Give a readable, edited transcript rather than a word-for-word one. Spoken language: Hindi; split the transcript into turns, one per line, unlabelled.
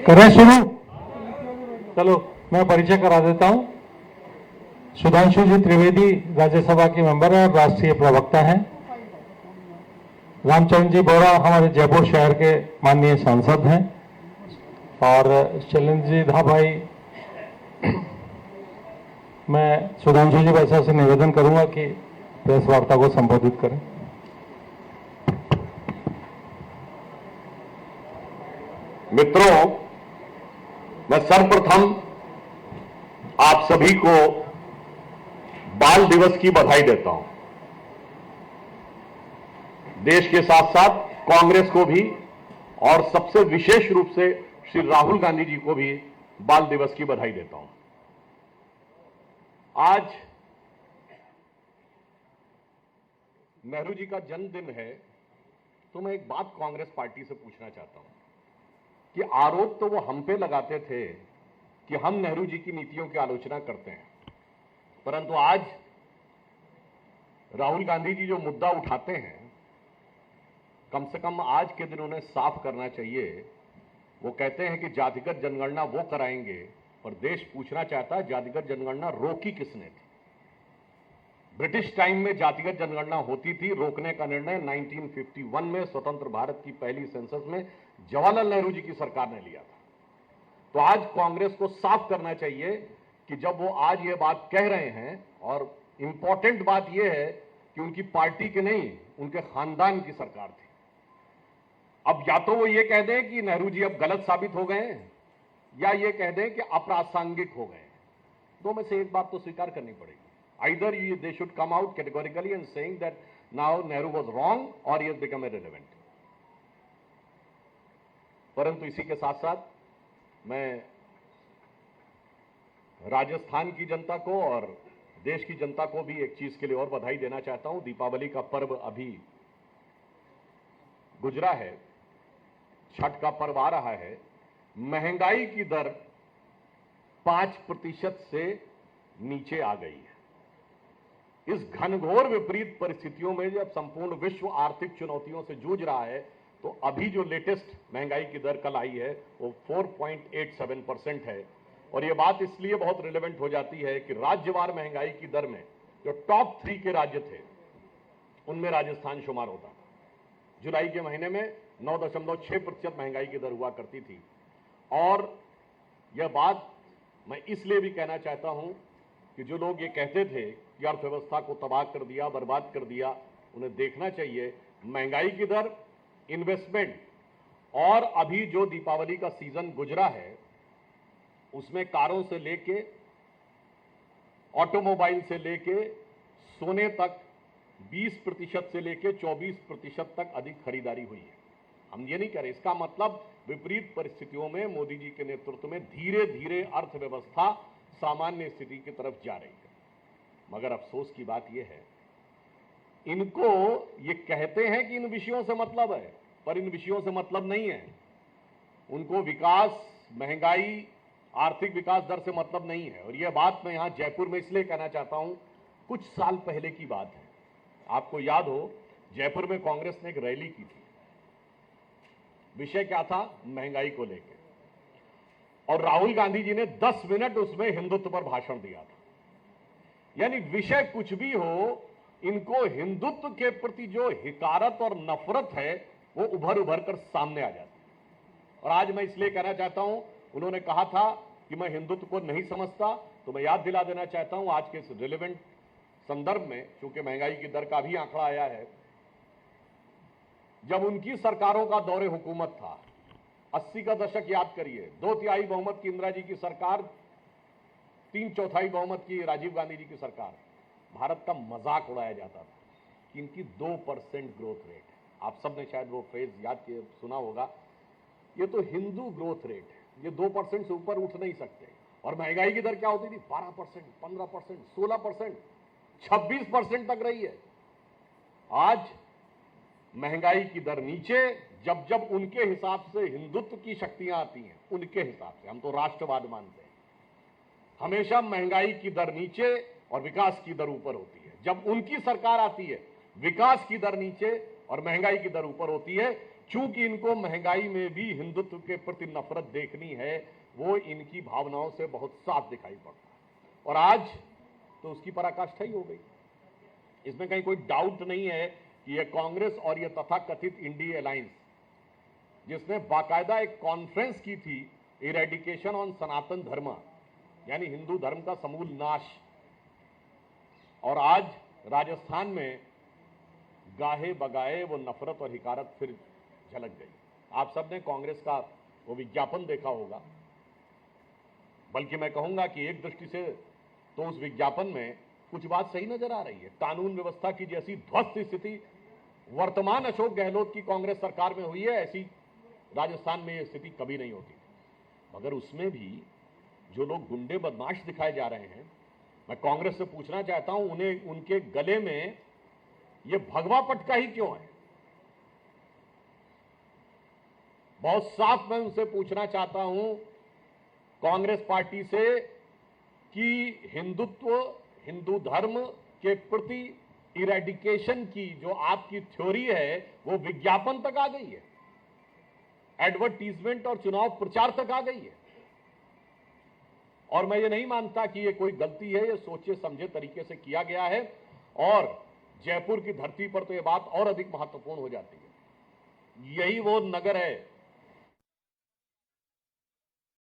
करें शुरू। चलो मैं परिचय करा देता हूं। सुधांशु जी त्रिवेदी राज्यसभा के मेंबर हैं और राष्ट्रीय प्रवक्ता हैं। रामचंद्र जी बोरा हमारे जयपुर शहर के माननीय सांसद हैं और शैलेंद्र जी धाभाई। मैं सुधांशु जी वैसा से निवेदन करूंगा कि प्रेस वार्ता को संबोधित करें।
मित्रों, मैं सर्वप्रथम आप सभी को बाल दिवस की बधाई देता हूं। देश के साथ साथ कांग्रेस को भी और सबसे विशेष रूप से श्री राहुल गांधी जी को भी बाल दिवस की बधाई देता हूं। आज नेहरू जी का जन्मदिन है, तो मैं एक बात कांग्रेस पार्टी से पूछना चाहता हूं कि आरोप तो वो हम पे लगाते थे कि हम नेहरू जी की नीतियों की आलोचना करते हैं, परंतु आज राहुल गांधी जी जो मुद्दा उठाते हैं, कम से कम आज के दिन उन्हें साफ करना चाहिए। वो कहते हैं कि जातिगत जनगणना वो कराएंगे, पर देश पूछना चाहता है जातिगत जनगणना रोकी किसने थी। ब्रिटिश टाइम में जातिगत जनगणना होती थी, रोकने का निर्णय 1951 में स्वतंत्र भारत की पहली सेंसस में जवाहरलाल नेहरू जी की सरकार ने लिया था। तो आज कांग्रेस को साफ करना चाहिए कि जब वो आज ये बात कह रहे हैं, और इंपॉर्टेंट बात यह है कि उनकी पार्टी के नहीं, उनके खानदान की सरकार थी। अब या तो वो ये कह दें कि नेहरू जी अब गलत साबित हो गए हैं, या ये कह दें कि अप्रासंगिक हो गए हैं। दो में से एक बात तो स्वीकार करनी पड़ेगी। Either they should come out categorically and saying that now Nehru was wrong or he has become irrelevant. परंतु इसी के साथ साथ मैं राजस्थान की जनता को और देश की जनता को भी एक चीज के लिए और बधाई देना चाहता हूं। दीपावली का पर्व अभी गुजरा है, छठ का पर्व आ रहा है। महंगाई की दर 5% से नीचे आ गई है। इस घनघोर विपरीत परिस्थितियों में जब संपूर्ण विश्व आर्थिक चुनौतियों से जूझ रहा है, तो अभी जो लेटेस्ट महंगाई की दर कल आई है वो 4.87% है। और ये बात इसलिए बहुत रिलेवेंट हो जाती है कि राज्यवार महंगाई की दर में जो टॉप 3 के राज्य थे, उनमें राजस्थान शुमार होता था। जुलाई के महीने में 9.6% महंगाई की दर हुआ करती थी। और यह बात मैं इसलिए भी कहना चाहता हूं कि जो लोग ये कहते थे कि अर्थव्यवस्था को तबाह कर दिया, बर्बाद कर दिया, उन्हें देखना चाहिए महंगाई की दर, इन्वेस्टमेंट, और अभी जो दीपावली का सीजन गुजरा है उसमें कारों से लेके, ऑटोमोबाइल से लेके, सोने तक 20% से लेके 24% तक अधिक खरीदारी हुई है। हम ये नहीं कह रहे, इसका मतलब विपरीत परिस्थितियों में मोदी जी के नेतृत्व में धीरे धीरे अर्थव्यवस्था सामान्य स्थिति की तरफ जा रही है। मगर अफसोस की बात यह है, इनको ये कहते हैं कि इन विषयों से मतलब है, पर इन विषयों से मतलब नहीं है। उनको विकास, महंगाई, आर्थिक विकास दर से मतलब नहीं है। और यह बात मैं यहां जयपुर में इसलिए कहना चाहता हूं, कुछ साल पहले की बात है। आपको याद हो, जयपुर में कांग्रेस ने एक रैली की थी। विषय क्या था? महंगाई को लेकर। और राहुल गांधी जी ने 10 मिनट उसमें हिंदुत्व पर भाषण दिया था। यानी विषय कुछ भी हो, इनको हिंदुत्व के प्रति जो हिकारत और नफरत है वो उभर उभर कर सामने आ जाती है। और आज मैं इसलिए कहना चाहता हूं, उन्होंने कहा था कि मैं हिंदुत्व को नहीं समझता, तो मैं याद दिला देना चाहता हूं आज के इस रिलेवेंट संदर्भ में, चूंकि महंगाई की दर का भी आंकड़ा आया है। जब उनकी सरकारों का दौरे हुकूमत था, 80 का दशक याद करिए, 2/3 बहुमत की इंदिरा जी की सरकार, 3/4 बहुमत की राजीव गांधी जी की सरकार, भारत का मजाक उड़ाया जाता था कि इनकी 2% ग्रोथ रेट है। आप सब ने शायद वो फ्रेज याद किए, सुना होगा, ये तो हिंदू ग्रोथ रेट है, ये 2% से ऊपर उठ नहीं सकते। और महंगाई की दर क्या होती थी? 12%, 15%, 16%, 26% तक रही है। आज महंगाई की दर नीचे, जब जब उनके हिसाब से हिंदुत्व की शक्तियां आती हैं, उनके हिसाब से, हम तो राष्ट्रवाद मानते हैं, हमेशा महंगाई की दर नीचे और विकास की दर ऊपर होती है। जब उनकी सरकार आती है, विकास की दर नीचे और महंगाई की दर ऊपर होती है। चूंकि इनको महंगाई में भी हिंदुत्व के प्रति नफरत देखनी है, वो इनकी भावनाओं से बहुत साफ दिखाई पड़ता है। और आज तो उसकी पराकाष्ठा ही हो गई। इसमें कहीं कोई डाउट नहीं है कि यह कांग्रेस और यह तथाकथित इंडिया अलायंस, जिसने बाकायदा एक कॉन्फ्रेंस की थी इरेडिकेशन ऑन सनातन धर्म, यानी हिंदू धर्म का समूल नाश, और आज राजस्थान में गाहे बगाए वो नफरत और हिकारत फिर झलक गई। आप सबने कांग्रेस का वो विज्ञापन देखा होगा, बल्कि मैं कहूंगा कि एक दृष्टि से तो उस विज्ञापन में कुछ बात सही नजर आ रही है। कानून व्यवस्था की जैसी ध्वस्त स्थिति वर्तमान अशोक गहलोत की कांग्रेस सरकार में हुई है, ऐसी राजस्थान में यह स्थिति कभी नहीं होती। मगर उसमें भी जो लोग गुंडे बदमाश दिखाए जा रहे हैं, मैं कांग्रेस से पूछना चाहता हूं, उन्हें उनके गले में यह भगवा पटका ही क्यों है? बहुत साफ मैं उनसे पूछना चाहता हूं कांग्रेस पार्टी से कि हिंदुत्व, हिंदू धर्म के प्रति इरेडिकेशन की जो आपकी थ्योरी है वो विज्ञापन तक आ गई है, एडवर्टीजमेंट और चुनाव प्रचार तक आ गई है। और मैं ये नहीं मानता कि ये कोई गलती है, ये सोचे समझे तरीके से किया गया है, और जयपुर की धरती पर तो ये बात और अधिक महत्वपूर्ण हो जाती है। यही वो नगर है